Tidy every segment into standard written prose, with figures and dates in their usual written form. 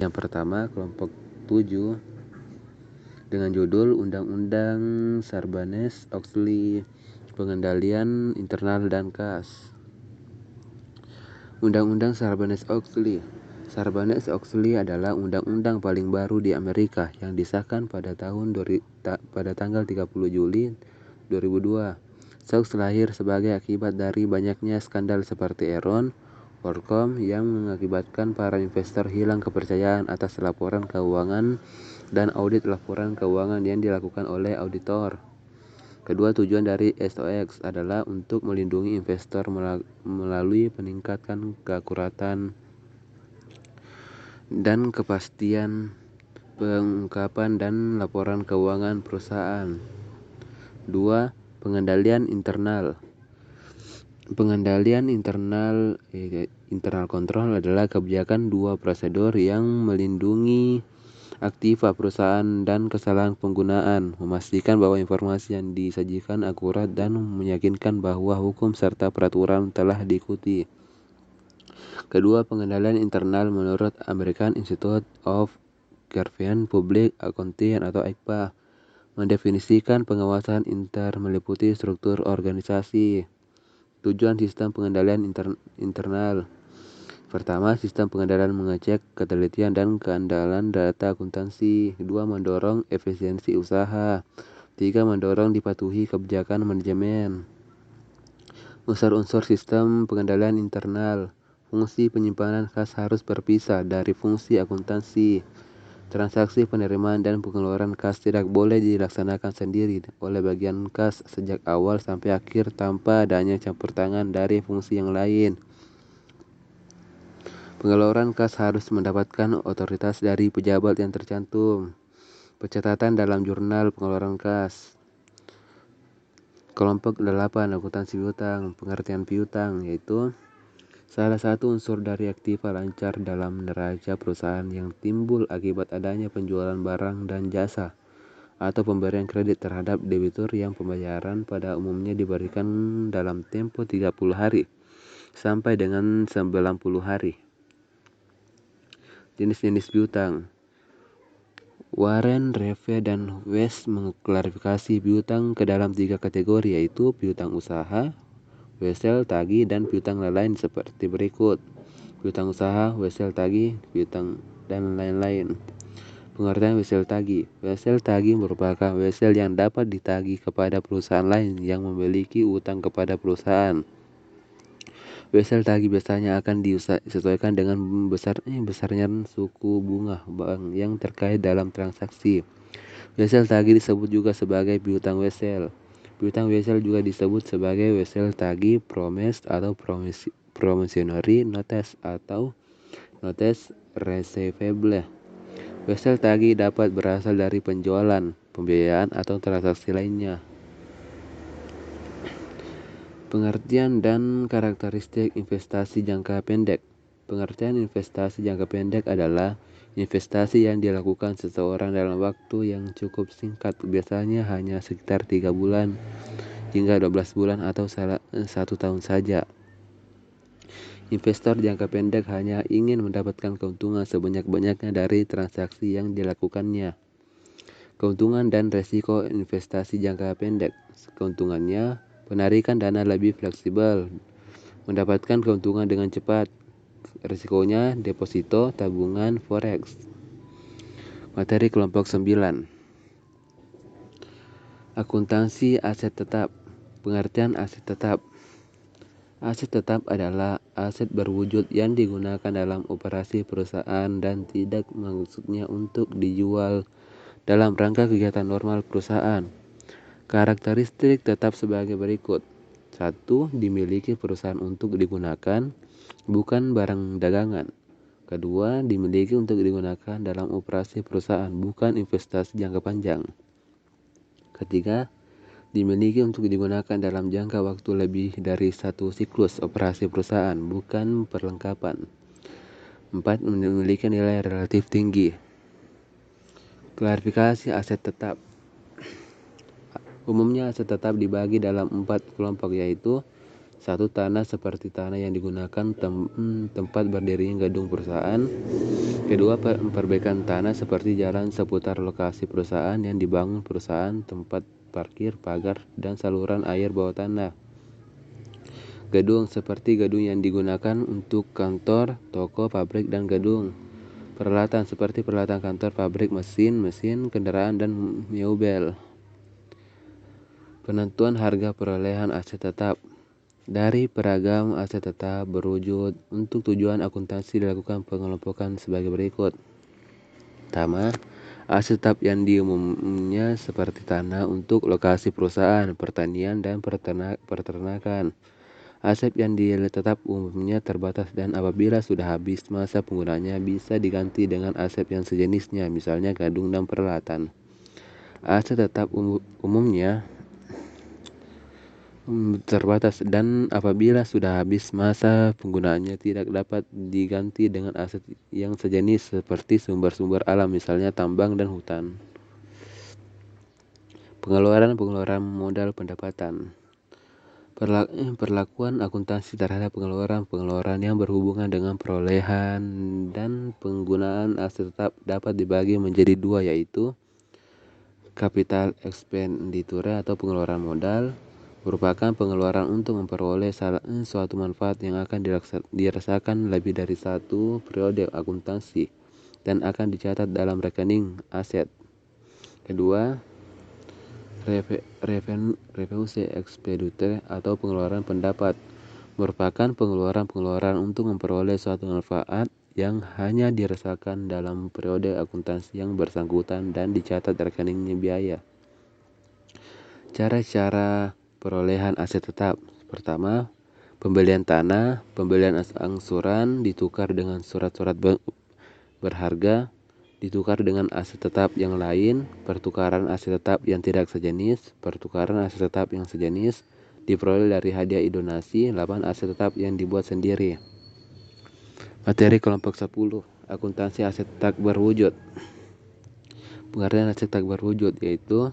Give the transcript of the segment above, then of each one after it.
Yang pertama, kelompok 7 dengan judul Undang-Undang Sarbanes-Oxley, Pengendalian Internal dan Kas. Undang-Undang Sarbanes-Oxley. Sarbanes-Oxley adalah undang-undang paling baru di Amerika yang disahkan pada tanggal 30 Juli 2002. Sox lahir sebagai akibat dari banyaknya skandal seperti Enron, WorldCom yang mengakibatkan para investor hilang kepercayaan atas laporan keuangan dan audit laporan keuangan yang dilakukan oleh auditor. Kedua, tujuan dari SOX adalah untuk melindungi investor melalui peningkatan keakuratan dan kepastian pengungkapan dan laporan keuangan perusahaan. 2. Pengendalian internal. Pengendalian internal control adalah kebijakan dua prosedur yang melindungi aktiva perusahaan dan kesalahan penggunaan, memastikan bahwa informasi yang disajikan akurat dan meyakinkan bahwa hukum serta peraturan telah diikuti. Kedua, pengendalian internal menurut American Institute of Government Public Accounting atau AICPA mendefinisikan pengawasan meliputi struktur organisasi. Tujuan sistem pengendalian internal. Pertama, sistem pengendalian mengecek ketelitian dan keandalan data akuntansi. 2. Mendorong efisiensi usaha. 3. Mendorong dipatuhi kebijakan manajemen. Unsur-unsur sistem pengendalian internal. Fungsi penyimpanan kas harus berpisah dari fungsi akuntansi. Transaksi penerimaan dan pengeluaran kas tidak boleh dilaksanakan sendiri oleh bagian kas sejak awal sampai akhir tanpa adanya campur tangan dari fungsi yang lain. Pengeluaran kas harus mendapatkan otoritas dari pejabat yang tercantum. Pencatatan dalam jurnal pengeluaran kas. Kelompok 8, akuntansi piutang. Pengertian piutang yaitu salah satu unsur dari aktiva lancar dalam neraca perusahaan yang timbul akibat adanya penjualan barang dan jasa atau pemberian kredit terhadap debitur yang pembayaran pada umumnya diberikan dalam tempo 30 hari sampai dengan 90 hari. Jenis-jenis piutang. Warren, Reve, dan West mengklarifikasi piutang ke dalam 3 kategori yaitu piutang usaha, wesel, tagih, dan piutang lain seperti berikut. Piutang usaha, wesel, tagih, piutang, dan lain-lain. Pengertian wesel tagih. Wesel tagih merupakan wesel yang dapat ditagih kepada perusahaan lain yang memiliki utang kepada perusahaan. Wesel tagih biasanya akan disesuaikan dengan besarnya suku bunga bank yang terkait dalam transaksi. Wesel tagih disebut juga sebagai piutang wesel. Piutang wesel juga disebut sebagai wesel tagih promised atau promissory notes atau notes receivable. Wesel tagih dapat berasal dari penjualan, pembiayaan, atau transaksi lainnya. Pengertian dan karakteristik investasi jangka pendek. Pengertian investasi jangka pendek adalah investasi yang dilakukan seseorang dalam waktu yang cukup singkat, biasanya hanya sekitar 3 bulan hingga 12 bulan atau 1 tahun saja. Investor jangka pendek hanya ingin mendapatkan keuntungan sebanyak-banyaknya dari transaksi yang dilakukannya. Keuntungan dan resiko investasi jangka pendek. Keuntungannya, penarikan dana lebih fleksibel, mendapatkan keuntungan dengan cepat. Risikonya, deposito, tabungan, forex. Materi kelompok 9. Akuntansi aset tetap. Pengertian aset tetap. Aset tetap adalah aset berwujud yang digunakan dalam operasi perusahaan dan tidak maksudnya untuk dijual dalam rangka kegiatan normal perusahaan. Karakteristik tetap sebagai berikut. 1. Dimiliki perusahaan untuk digunakan, bukan barang dagangan. 2. Dimiliki untuk digunakan dalam operasi perusahaan, bukan investasi jangka panjang. 3. Dimiliki untuk digunakan dalam jangka waktu lebih dari 1 siklus operasi perusahaan, bukan perlengkapan. 4. Memiliki nilai relatif tinggi. Klarifikasi aset tetap. Umumnya aset tetap dibagi dalam 4 kelompok yaitu Satu, tanah seperti tanah yang digunakan tempat berdirinya gedung perusahaan. Kedua, perbaikan tanah seperti jalan seputar lokasi perusahaan yang dibangun perusahaan, tempat parkir, pagar, dan saluran air bawah tanah. Gedung seperti gedung yang digunakan untuk kantor, toko, pabrik, dan gedung. Peralatan seperti peralatan kantor, pabrik, mesin kendaraan, dan meubel. Penentuan harga perolehan aset tetap. Dari beragam aset tetap berwujud untuk tujuan akuntansi dilakukan pengelompokan sebagai berikut. Pertama, aset tetap yang diumumnya seperti tanah untuk lokasi perusahaan, pertanian, dan peternakan. Aset yang tetap umumnya terbatas dan apabila sudah habis masa penggunaannya bisa diganti dengan aset yang sejenisnya, misalnya gedung dan peralatan. Aset tetap umumnya terbatas dan apabila sudah habis masa penggunaannya tidak dapat diganti dengan aset yang sejenis seperti sumber-sumber alam, misalnya tambang dan hutan. Pengeluaran modal pendapatan. Perlakuan akuntansi terhadap pengeluaran yang berhubungan dengan perolehan dan penggunaan aset tetap dapat dibagi menjadi dua, yaitu capital expenditure atau pengeluaran modal, merupakan pengeluaran untuk memperoleh suatu manfaat yang akan dirasakan lebih dari satu periode akuntansi dan akan dicatat dalam rekening aset. Kedua, revenue expenditure atau pengeluaran pendapat, merupakan pengeluaran untuk memperoleh suatu manfaat yang hanya dirasakan dalam periode akuntansi yang bersangkutan dan dicatat rekeningnya biaya. Cara perolehan aset tetap. Pertama, pembelian tanah, pembelian angsuran ditukar dengan surat-surat berharga, ditukar dengan aset tetap yang lain, pertukaran aset tetap yang tidak sejenis, pertukaran aset tetap yang sejenis, diperoleh dari hadiah donasi. 8. Aset tetap yang dibuat sendiri. Materi kelompok 10. Akuntansi aset tak berwujud. Pengertian aset tak berwujud yaitu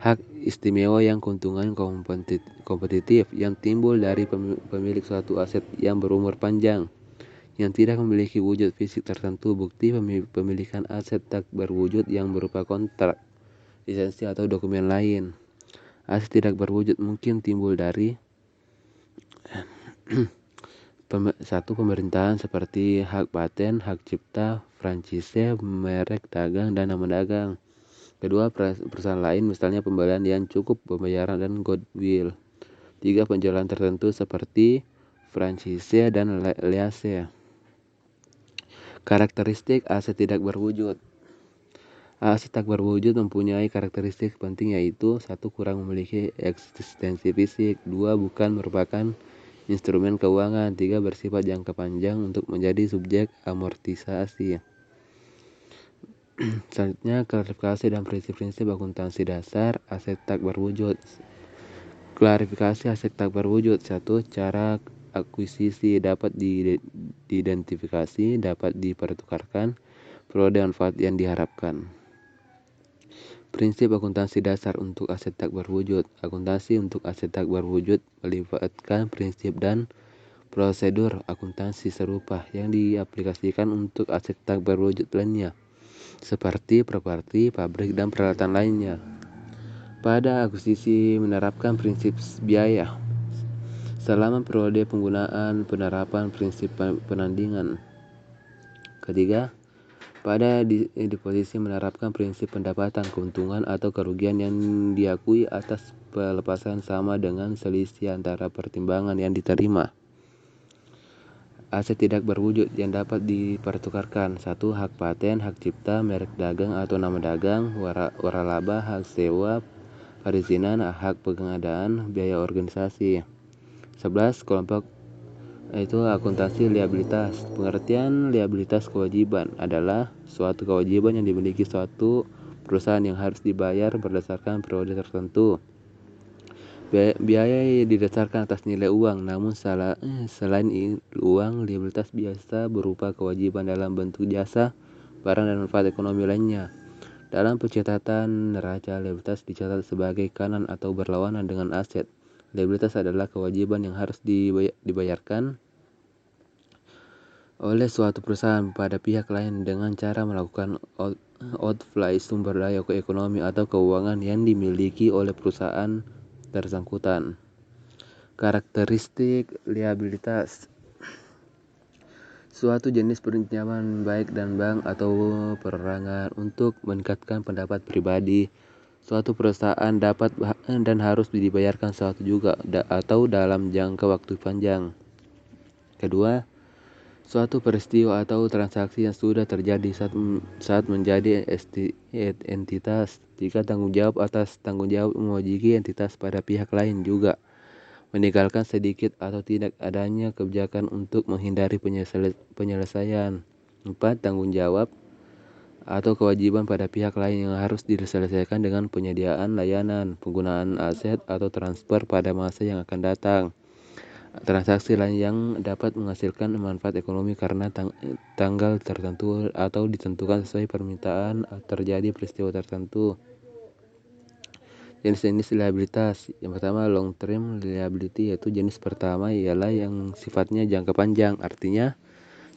hak istimewa yang keuntungan kompetitif yang timbul dari pemilik suatu aset yang berumur panjang, yang tidak memiliki wujud fisik tertentu. Bukti pemilikan aset tak berwujud yang berupa kontrak, lisensi, atau dokumen lain. Aset tidak berwujud mungkin timbul dari 1. Pemerintahan seperti hak paten, hak cipta, franchise, merek dagang, dan nama dagang. Kedua, perusahaan lain, misalnya pembelian yang cukup, pembayaran, dan goodwill. 3. Penjualan tertentu seperti franchise dan lease. Karakteristik aset tidak berwujud. Aset tak berwujud mempunyai karakteristik penting yaitu 1. Kurang memiliki eksistensi fisik. 2. Bukan merupakan instrumen keuangan. 3. Bersifat jangka panjang untuk menjadi subjek amortisasi. Selanjutnya, klarifikasi dan prinsip-prinsip akuntansi dasar aset tak berwujud. Klarifikasi aset tak berwujud. 1. Cara akuisisi dapat diidentifikasi, dapat dipertukarkan, periode manfaat yang diharapkan. Prinsip akuntansi dasar untuk aset tak berwujud. Akuntansi untuk aset tak berwujud melibatkan prinsip dan prosedur akuntansi serupa yang diaplikasikan untuk aset tak berwujud lainnya, seperti properti, pabrik, dan peralatan lainnya. Pada akuisisi menerapkan prinsip biaya selama periode penggunaan, penerapan prinsip penandingan. Ketiga, pada disposisi menerapkan prinsip pendapatan, keuntungan, atau kerugian yang diakui atas pelepasan sama dengan selisih antara pertimbangan yang diterima. Aset tidak berwujud yang dapat dipertukarkan. 1. Hak paten, hak cipta, merek dagang atau nama dagang, waralaba, hak sewa, perizinan, hak pengadaan, biaya organisasi. 11. Kelompok itu akuntansi liabilitas. Pengertian liabilitas kewajiban adalah suatu kewajiban yang dimiliki suatu perusahaan yang harus dibayar berdasarkan periode tertentu. Biaya didasarkan atas nilai uang, namun selain uang, liabilitas biasa berupa kewajiban dalam bentuk jasa, barang, dan manfaat ekonomi lainnya. Dalam pencatatan neraca, liabilitas dicatat sebagai kanan atau berlawanan dengan aset. Liabilitas adalah kewajiban yang harus dibayarkan oleh suatu perusahaan pada pihak lain dengan cara melakukan outflow sumber daya ekonomi atau keuangan yang dimiliki oleh perusahaan bersangkutan. Karakteristik liabilitas: suatu jenis pinjaman baik dan bank atau perorangan untuk meningkatkan pendapat pribadi. Suatu perusahaan dapat dan harus dibayarkan suatu juga atau dalam jangka waktu panjang. Kedua, suatu peristiwa atau transaksi yang sudah terjadi saat menjadi entitas. Jika tanggung jawab atas tanggung jawab mewajibkan entitas pada pihak lain juga, meninggalkan sedikit atau tidak adanya kebijakan untuk menghindari penyelesaian. 4. Tanggung jawab atau kewajiban pada pihak lain yang harus diselesaikan dengan penyediaan layanan, penggunaan aset, atau transfer pada masa yang akan datang. Transaksi lain yang dapat menghasilkan manfaat ekonomi karena tanggal tertentu atau ditentukan sesuai permintaan terjadi peristiwa tertentu. Jenis-jenis liabilitas. Yang pertama, long term liability, yaitu jenis pertama ialah yang sifatnya jangka panjang. Artinya,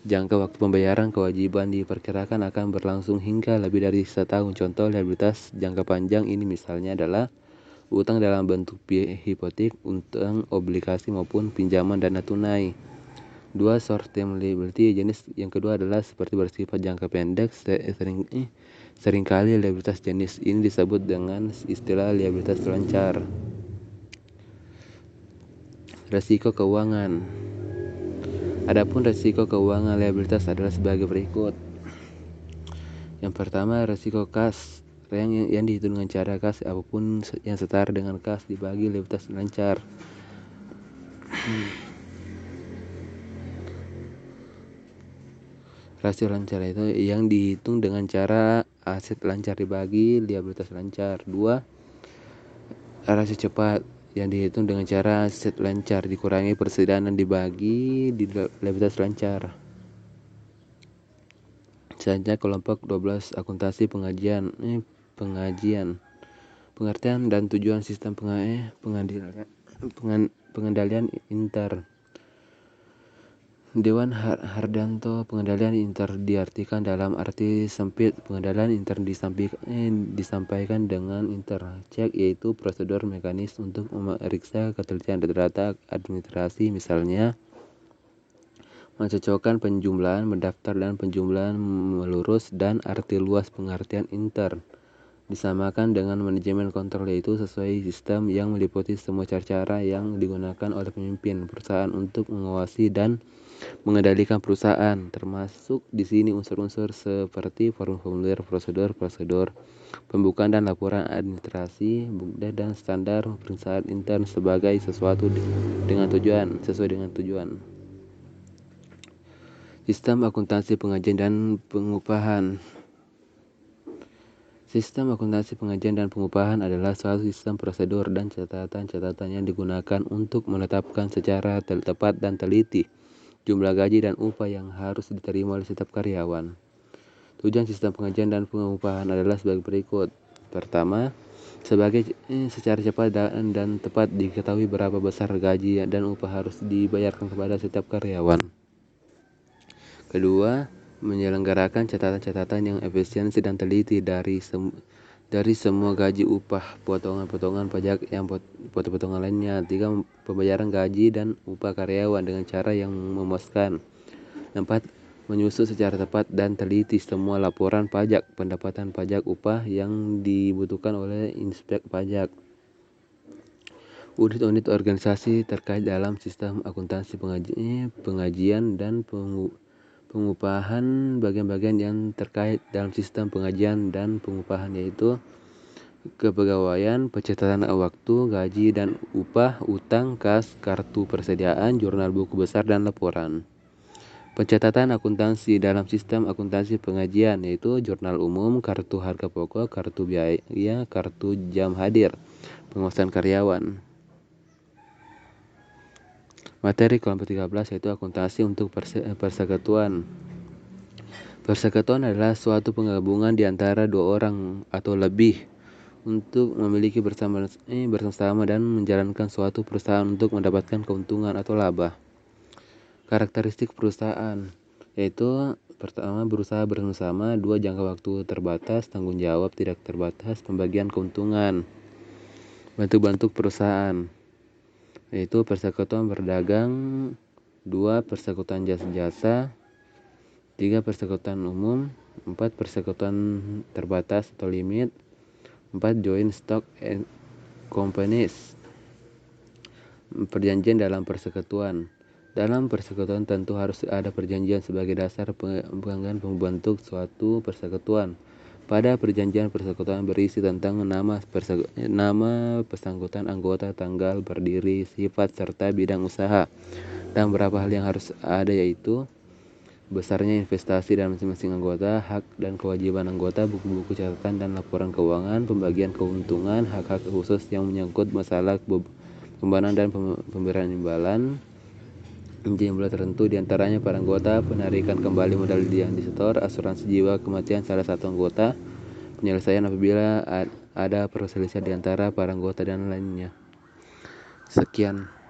jangka waktu pembayaran kewajiban diperkirakan akan berlangsung hingga lebih dari 1 tahun. Contoh liabilitas jangka panjang ini misalnya adalah utang dalam bentuk hipotek, utang obligasi maupun pinjaman dana tunai. 2. Short term liability. Jenis yang kedua adalah seperti bersifat jangka pendek. Seringkali liabilitas jenis ini disebut dengan istilah liabilitas lancar. Resiko keuangan. Adapun resiko keuangan liabilitas adalah sebagai berikut. Yang pertama, resiko kas yang dihitung dengan cara kas apapun yang setara dengan kas dibagi liabilitas lancar. Rasio lancar itu yang dihitung dengan cara aset lancar dibagi liabilitas lancar. 2. Rasio cepat yang dihitung dengan cara aset lancar dikurangi persediaan dibagi di liabilitas lancar. Selanjutnya kelompok 12, akuntansi pengajian. Pengertian dan tujuan sistem pengendalian inter. Dewan Hardanto. Pengendalian inter diartikan dalam arti sempit. Pengendalian inter disampaikan dengan intercek, yaitu prosedur mekanis untuk memeriksa ketelitian data administrasi, misalnya mencocokkan penjumlahan, mendaftar dan penjumlahan melurus, dan arti luas pengertian inter disamakan dengan manajemen kontrol, yaitu sesuai sistem yang meliputi semua cara-cara yang digunakan oleh pemimpin perusahaan untuk mengawasi dan mengendalikan perusahaan, termasuk di sini unsur-unsur seperti formulir, prosedur, pembukaan dan laporan administrasi, dan standar pemeriksaan intern sebagai sesuai dengan tujuan. Sistem akuntansi pengajian dan pengupahan. Sistem akuntansi pengajian dan pengupahan adalah suatu sistem prosedur dan catatan-catatan yang digunakan untuk menetapkan secara tepat dan teliti jumlah gaji dan upah yang harus diterima oleh setiap karyawan. Tujuan sistem pengajian dan pengupahan adalah sebagai berikut. Pertama, secara cepat dan tepat diketahui berapa besar gaji dan upah harus dibayarkan kepada setiap karyawan. Kedua, menyelenggarakan catatan-catatan yang efisiensi dan teliti dari semua gaji, upah, potongan pajak yang potongan lainnya. 3. Pembayaran gaji dan upah karyawan dengan cara yang memuaskan. 4. Menyusun secara tepat dan teliti semua laporan pajak, pendapatan pajak, upah yang dibutuhkan oleh inspek pajak. Unit-unit organisasi terkait dalam sistem akuntansi pengajian dan pengupahan. Bagian-bagian yang terkait dalam sistem pengajian dan pengupahan yaitu kepegawaian, pencatatan waktu, gaji dan upah, utang, kas, kartu persediaan, jurnal buku besar, dan laporan. Pencatatan akuntansi dalam sistem akuntansi pengajian yaitu jurnal umum, kartu harga pokok, kartu biaya, kartu jam hadir, pengawasan karyawan. Materi kelompok 13 yaitu akuntansi untuk persekutuan. Persekutuan adalah suatu penggabungan di antara dua orang atau lebih untuk memiliki bersama dan menjalankan suatu perusahaan untuk mendapatkan keuntungan atau laba. Karakteristik perusahaan yaitu pertama, berusaha bersama, dua, jangka waktu terbatas, tanggung jawab tidak terbatas, pembagian keuntungan. Bentuk-bentuk perusahaan yaitu persekutuan berdagang, 2, persekutuan jasa-jasa, 3, persekutuan umum, 4, persekutuan terbatas atau limit, 4, joint stock and companies. Perjanjian dalam persekutuan. Dalam persekutuan tentu harus ada perjanjian sebagai dasar penganggaran pembentuk suatu persekutuan. Pada perjanjian persekutuan berisi tentang nama bersangkutan anggota, tanggal berdiri, sifat, serta bidang usaha. Dan beberapa hal yang harus ada yaitu besarnya investasi dan masing-masing anggota, hak dan kewajiban anggota, buku-buku catatan dan laporan keuangan, pembagian keuntungan, hak-hak khusus yang menyangkut masalah pembayaran dan pemberian imbalan, jumlah tertentu diantaranya para anggota, penarikan kembali modal yang disetor, asuransi jiwa kematian salah satu anggota, penyelesaian apabila ada perselisihan di antara para anggota dan lainnya. Sekian.